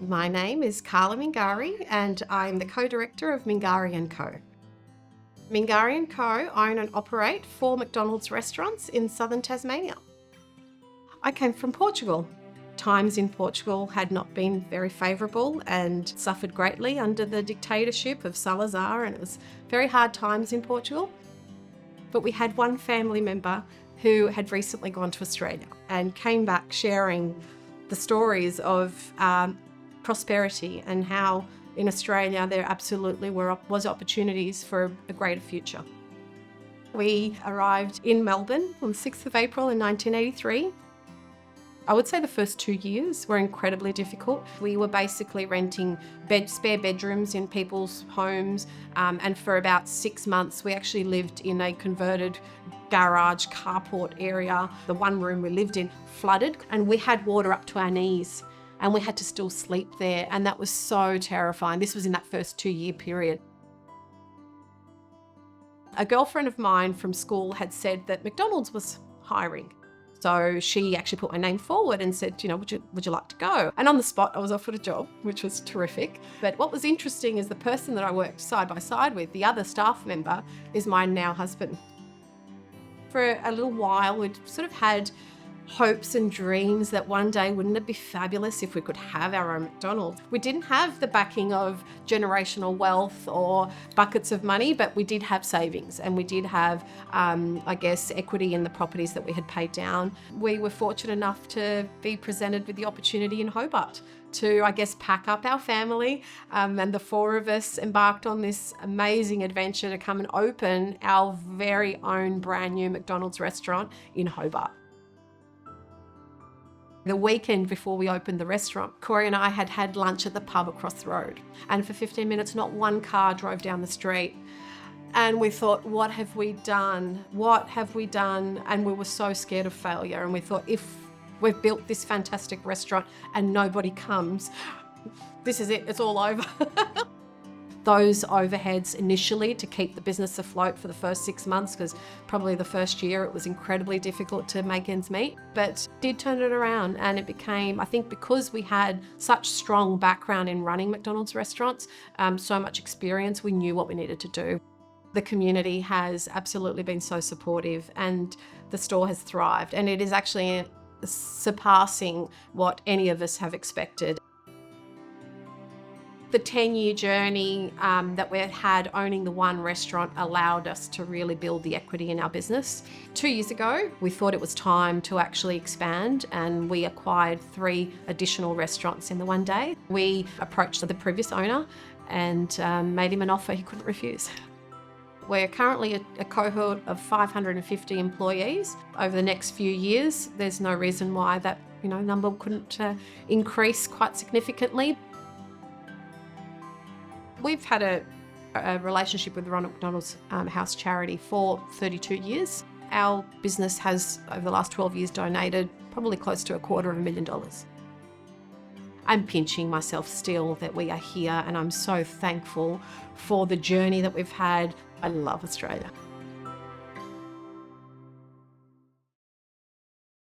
My name is Carla Mingari and I'm the co-director of Mingari & Co. Mingari & Co own and operate 4 McDonald's restaurants in southern Tasmania. I came from Portugal. Times in Portugal had not been very favourable and suffered greatly under the dictatorship of Salazar, and it was very hard times in Portugal. But we had one family member who had recently gone to Australia and came back sharing the stories of prosperity and how in Australia there absolutely was opportunities for a greater future. We arrived in Melbourne on the 6th of April in 1983. I would say the first 2 years were incredibly difficult. We were basically renting spare bedrooms in people's homes, and for about 6 months we actually lived in a converted garage carport area. The one room we lived in flooded and we had water up to our knees and we had to still sleep there, and that was so terrifying. This was in that first 2-year period. A girlfriend of mine from school had said that McDonald's was hiring. So she actually put my name forward and said, would you like to go? And on the spot, I was offered a job, which was terrific. But what was interesting is the person that I worked side by side with, the other staff member, is my now husband. For a little while, we'd sort of had hopes and dreams that one day, wouldn't it be fabulous if we could have our own McDonald's? We didn't have the backing of generational wealth or buckets of money, but we did have savings and we did have, equity in the properties that we had paid down. We were fortunate enough to be presented with the opportunity in Hobart to, pack up our family, and the 4 of us embarked on this amazing adventure to come and open our very own brand new McDonald's restaurant in Hobart. The weekend before we opened the restaurant, Corey and I had had lunch at the pub across the road. And for 15 minutes, not one car drove down the street. And we thought, what have we done? What have we done? And we were so scared of failure. And we thought, if we've built this fantastic restaurant and nobody comes, this is it, it's all over. Those overheads initially to keep the business afloat for the first 6 months, because probably the first year it was incredibly difficult to make ends meet, but did turn it around. And it became, I think because we had such strong background in running McDonald's restaurants, so much experience, we knew what we needed to do. The community has absolutely been so supportive and the store has thrived, and it is actually surpassing what any of us have expected. The 10-year journey that we had owning the one restaurant allowed us to really build the equity in our business. 2 years ago, we thought it was time to actually expand, and we acquired 3 additional restaurants in the one day. We approached the previous owner and made him an offer he couldn't refuse. We're currently a cohort of 550 employees. Over the next few years, there's no reason why that number couldn't increase quite significantly. We've had a relationship with the Ronald McDonald's House Charity for 32 years. Our business has, over the last 12 years, donated probably close to $250,000. I'm pinching myself still that we are here, and I'm so thankful for the journey that we've had. I love Australia.